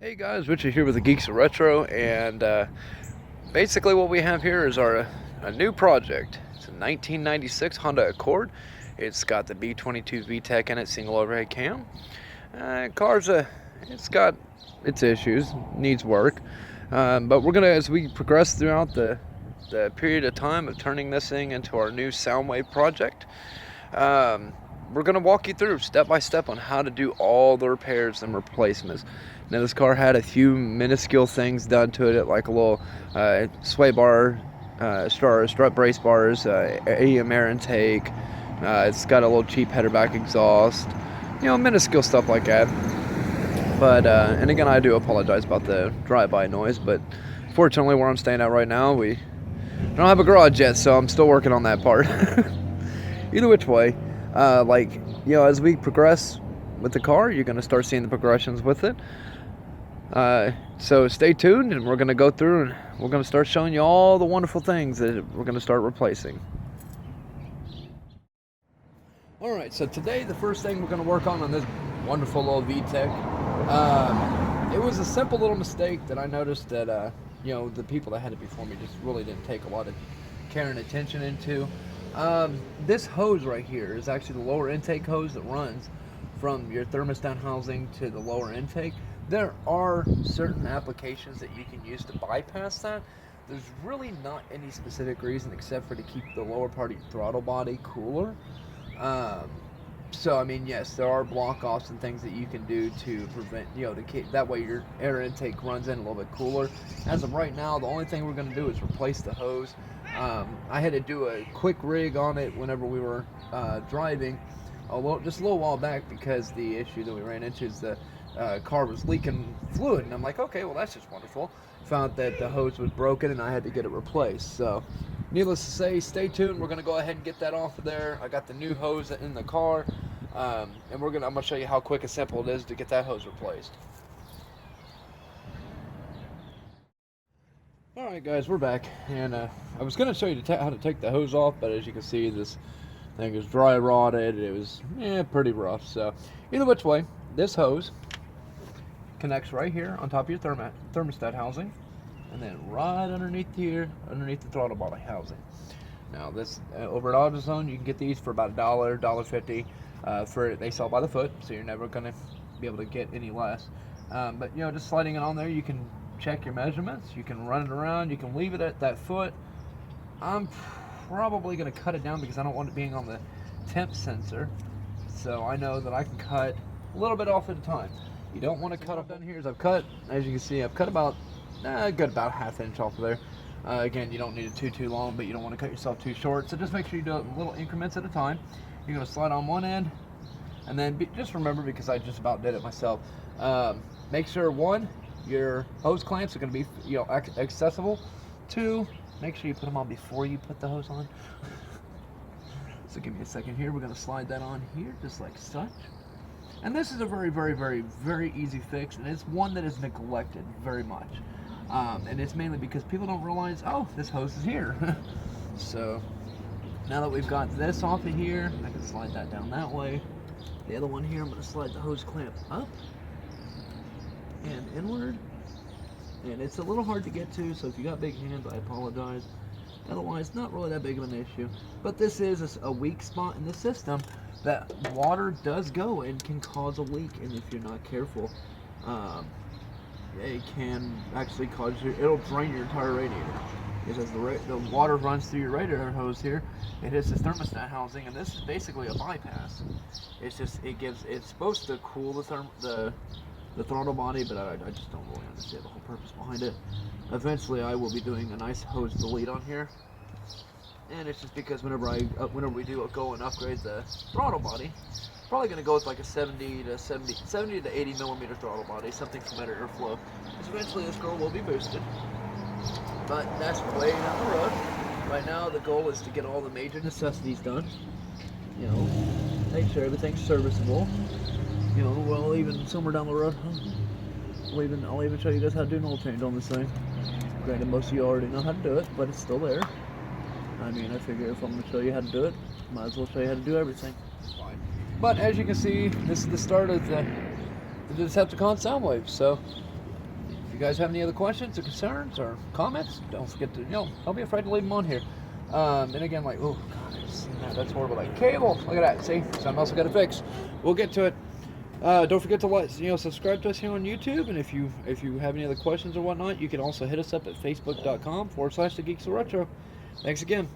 Hey guys, Richard here with the Geeks of Retro, and basically what we have here is a new project. It's a 1996 Honda Accord. It's got the B22 VTEC in it, single overhead cam. It's got its issues, needs work, but we're gonna, as we progress throughout the period of time of turning this thing into our new Soundwave project, we're going to walk you through step by step on how to do all the repairs and replacements. Now, this car had a few minuscule things done to it, like a little sway bar, strut brace bars, AM air intake. It's got a little cheap header back exhaust, minuscule stuff like that. But and again, I do apologize about the drive-by noise, but fortunately where I'm staying at right now, we don't have a garage yet, so I'm still working on that part. Either which way, as we progress with the car, you're going to start seeing the progressions with it. So stay tuned, and we're going to go through and we're going to start showing you all the wonderful things that we're going to start replacing. Alright, so today the first thing we're going to work on this wonderful little VTEC, it was a simple little mistake that I noticed that the people that had it before me just really didn't take a lot of care and attention into. This hose right here is actually the lower intake hose that runs from your thermostat housing to the lower intake. There are certain applications that you can use to bypass that. There's really not any specific reason except for to keep the lower part of your throttle body cooler. So I mean, yes, there are block offs and things that you can do to prevent, to keep that way your air intake runs in a little bit cooler. As of right now, the only thing we're going to do is replace the hose. I had to do a quick rig on it whenever we were driving just a little while back, because the issue that we ran into is the car was leaking fluid, and I'm like, okay, well, that's just wonderful. Found that the hose was broken and I had to get it replaced. So needless to say, stay tuned. We're going to go ahead and get that off of there. I got the new hose in the car, and I'm going to show you how quick and simple it is to get that hose replaced. Alright guys, we're back, and I was going to show you how to take the hose off, but as you can see, this thing is dry rotted. It was pretty rough. So either which way, this hose connects right here on top of your thermostat housing, and then right underneath here, underneath the throttle body housing. Now this over at AutoZone, you can get these for about $1, $1.50. They sell by the foot, so you're never going to be able to get any less. But just sliding it on there, you can check your measurements. You can run it around. You can leave it at that foot. I'm probably going to cut it down because I don't want it being on the temp sensor. So I know that I can cut a little bit off at a time. You don't want to cut up down here. As you can see, I've cut about about ½ inch off of there. Again, you don't need it too long, but you don't want to cut yourself too short. So just make sure you do it in little increments at a time. You're going to slide on one end, and then just remember, because I just about did it myself, make sure, one, your hose clamps are going to be accessible. Two, make sure you put them on before you put the hose on. So give me a second here. We're going to slide that on here just like such. And this is a very, very, very, very easy fix, and it's one that is neglected very much. And it's mainly because people don't realize, oh, this hose is here. So now that we've got this off of here, I can slide that down that way. The other one here, I'm going to slide the hose clamp up and inward. And it's a little hard to get to, so if you got big hands, I apologize. Otherwise, not really that big of an issue. But this is a weak spot in the system that water does go and can cause a leak, and if you're not careful, it can actually it'll drain your entire radiator. Because as the water runs through your radiator hose here, it hits this thermostat housing, and this is basically a bypass. It's supposed to cool the throttle body, but I just don't really understand the whole purpose behind it. Eventually I will be doing a nice hose delete on here, and it's just because whenever we do go and upgrade the throttle body, probably going to go with like a 70 to 80 millimeter throttle body, something for better airflow, because eventually this girl will be boosted. But that's way down the road. Right now the goal is to get all the major necessities done, make sure everything's serviceable. Well, even somewhere down the road, I'll even show you guys how to do an oil change on this thing. Granted, most of you already know how to do it, but it's still there. I mean, I figure if I'm going to show you how to do it, might as well show you how to do everything. But as you can see, this is the start of the Decepticon Soundwave. So guys have any other questions or concerns or comments, don't forget to, don't be afraid to leave them on here. And again, like, oh God, that's horrible. Like cable, look at that. See, something else I got to fix. We'll get to it. Don't forget to subscribe to us here on YouTube, and if you have any other questions or whatnot, you can also hit us up at facebook.com/The Geeks of Retro. Thanks again.